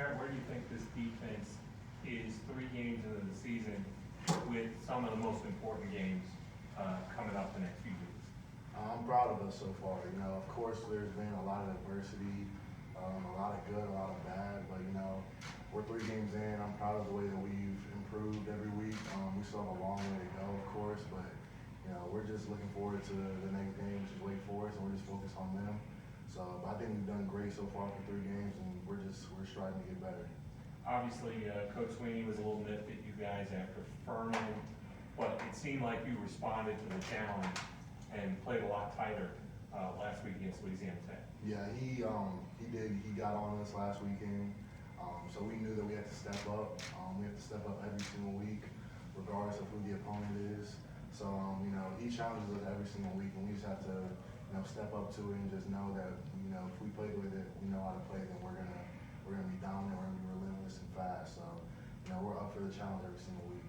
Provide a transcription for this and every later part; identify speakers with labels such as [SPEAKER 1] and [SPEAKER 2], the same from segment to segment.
[SPEAKER 1] Barrett, where do you think this defense is 3 games into the season with some of the most important games coming up the next few weeks?
[SPEAKER 2] I'm proud of us so far. You know, of course, there's been a lot of adversity, a lot of good, a lot of bad, but you know, we're 3 games in. I'm proud of the way that we've improved every week. We still have a long way to go, of course, but you know, we're just looking forward to the next game, which is Wake Forest, and we're just focused on them. So, but I think we've done great so far for 3 games, and we're striving to get better.
[SPEAKER 1] Obviously, Coach Sweeney was a little miffed at you guys after Furman, but it seemed like you responded to the challenge and played a lot tighter last week against Louisiana Tech.
[SPEAKER 2] Yeah, he did. He got on us last weekend, so we knew that we had to step up. We have to step up every single week, regardless of who the opponent is. So, you know, he challenges us every single week, and we just have to, you know, step up to it and just know that, you know, if we play with it, we know how to play, then we're gonna be dominant, we're gonna be relentless and fast. So, you know, we're up for the challenge every single week.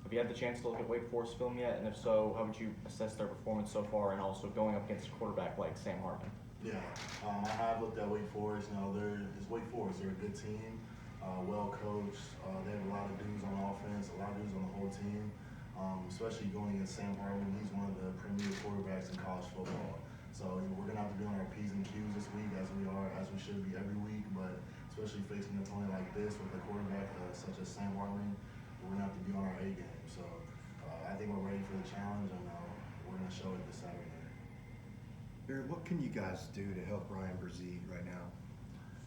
[SPEAKER 3] Have you had the chance to look at Wake Forest film yet? And if so, how would you assess their performance so far, and also going up against a quarterback like Sam Hartman?
[SPEAKER 2] Yeah, I have looked at Wake Forest. You know, it's Wake Forest. They're a good team, well coached. They have a lot of dudes on offense, a lot of dudes on the whole team. Especially going against Sam Hartman, he's one of the premier quarterbacks in college football. So you know, we're gonna have to be on our P's and Q's this week, as we should be every week. But especially facing an opponent like this with a quarterback such as Sam Hartman, we're gonna have to be on our A game. So I think we're ready for the challenge, and we're gonna show it this Saturday.
[SPEAKER 4] Barrett, what can you guys do to help Ryan Brzee right now?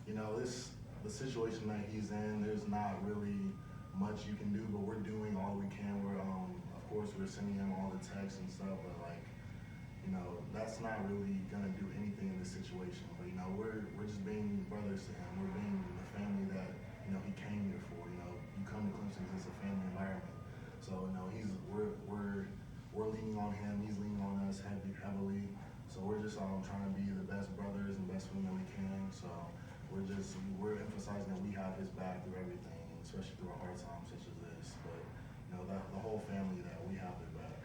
[SPEAKER 2] You know, the situation that he's in, there's not really much you can do, but we're doing all we can. Of course, we're sending him all the texts and stuff, but like, you know, that's not really gonna do anything in this situation. But you know, we're just being brothers to him. We're being the family that, you know, he came here for. You know, you come to Clemson because it's a family environment. So you know, we're leaning on him. He's leaning on us heavily. So we're just trying to be the best brothers and best family that we can. So we're emphasizing that we have his back through everything, especially through a hard time such as this. But you know, that the whole family, that we have their back.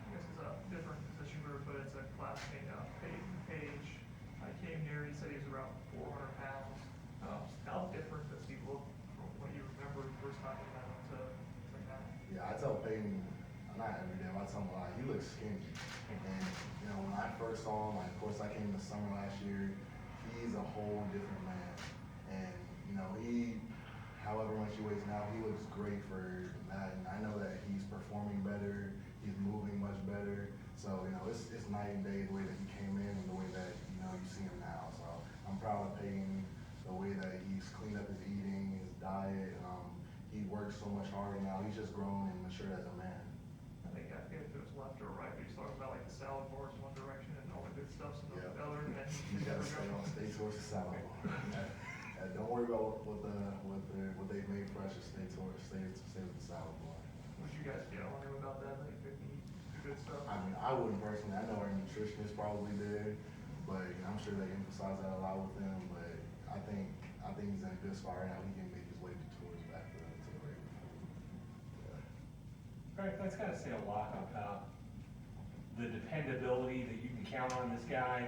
[SPEAKER 5] I guess it's a different position group, but it's a classmate, Peyton Page. I came here, he said he was around 400 pounds. How different does he look from what you remember the first time you met him to now?
[SPEAKER 2] Yeah, I tell Peyton, not every day, but I tell him he looks skinny. And you know, when I first saw him, like, of course I came in the summer last year, he's a whole different man. And you know, however much he weighs now, he looks great for that. And I know that he's performing better, he's moving much better. So you know, it's night and day the way that he came in and the way that, you know, you see him now. So I'm proud of Peyton, the way that he's cleaned up his eating, his diet. He works so much harder now. He's just grown and matured as a man.
[SPEAKER 5] I think I forget if it was left or right, but he's talking about like the salad bars in one direction and all the good stuff's in the other. And then
[SPEAKER 2] You gotta stay towards the salad bar. Don't worry about what they've made fresh. Just stay with the salad bar.
[SPEAKER 5] Would you guys get on him about that? Like, if he eat the good stuff?
[SPEAKER 2] I mean, I wouldn't personally. I know our nutritionist probably did, but you know, I'm sure they emphasize that a lot with him. But I think he's in a good spot right now. He can make his way towards back to the regular food.
[SPEAKER 1] All right, that's got to say a lot about the dependability that you can count on this guy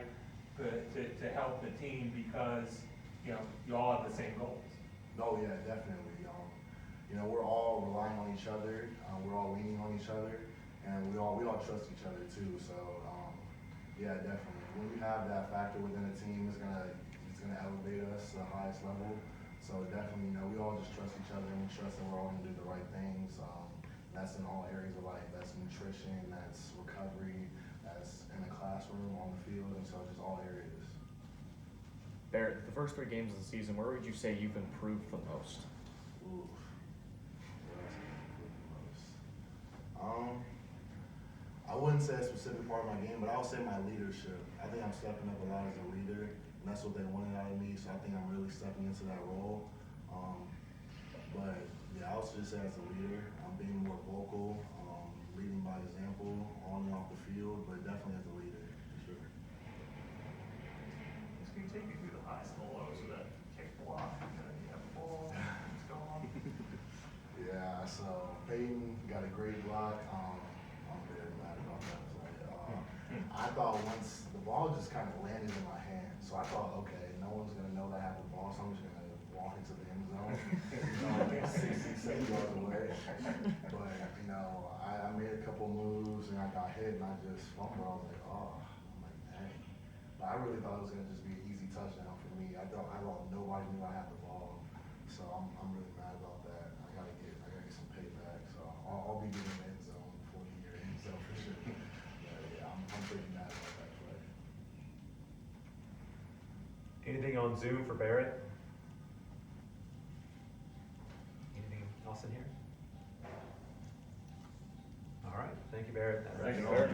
[SPEAKER 1] to help the team, because you know you all have the same goals.
[SPEAKER 2] Oh yeah, definitely. You know, we're all relying on each other. We're all leaning on each other, and we all trust each other too. So yeah, definitely. When you have that factor within a team, it's gonna elevate us to the highest level. So definitely, you know, we all just trust each other, and we trust that we're all gonna do the right things. That's in all areas of life. That's nutrition, that's recovery, that's in the classroom, on the field, and so just all areas.
[SPEAKER 3] Barrett, the first 3 games of the season, where would you say you've improved the most?
[SPEAKER 2] Ooh. I wouldn't say a specific part of my game, but I would say my leadership. I think I'm stepping up a lot as a leader, and that's what they wanted out of me, so I think I'm really stepping into that role. But yeah, I would just say as a leader, I'm being more vocal, leading by example on and off the field, but definitely as a leader, for sure.
[SPEAKER 5] Can you take me through the highs and the lows of that kick block? And then you have the ball, it's gone.
[SPEAKER 2] Yeah, so Peyton got a great block. I'm very mad about that play. I thought once the ball just kind of landed in my hand. So I thought, okay, no one's gonna know that I have the ball, so I'm just gonna walk into the end zone, like 60, 70 yards away. But, I made a couple moves and I got hit and I just fumbled. I was like, oh, I'm like, dang. But I really thought it was gonna just be an easy touchdown for me. I thought nobody knew I had the ball. So I'm really mad about that. I gotta get some payback. So I'll be getting the end zone before the year ends, so for sure. But yeah, I'm pretty mad about that play.
[SPEAKER 6] Anything on Zoom for Barrett? Anything else in here? All right, thank you, Barrett.
[SPEAKER 1] Thank you,
[SPEAKER 3] Barrett.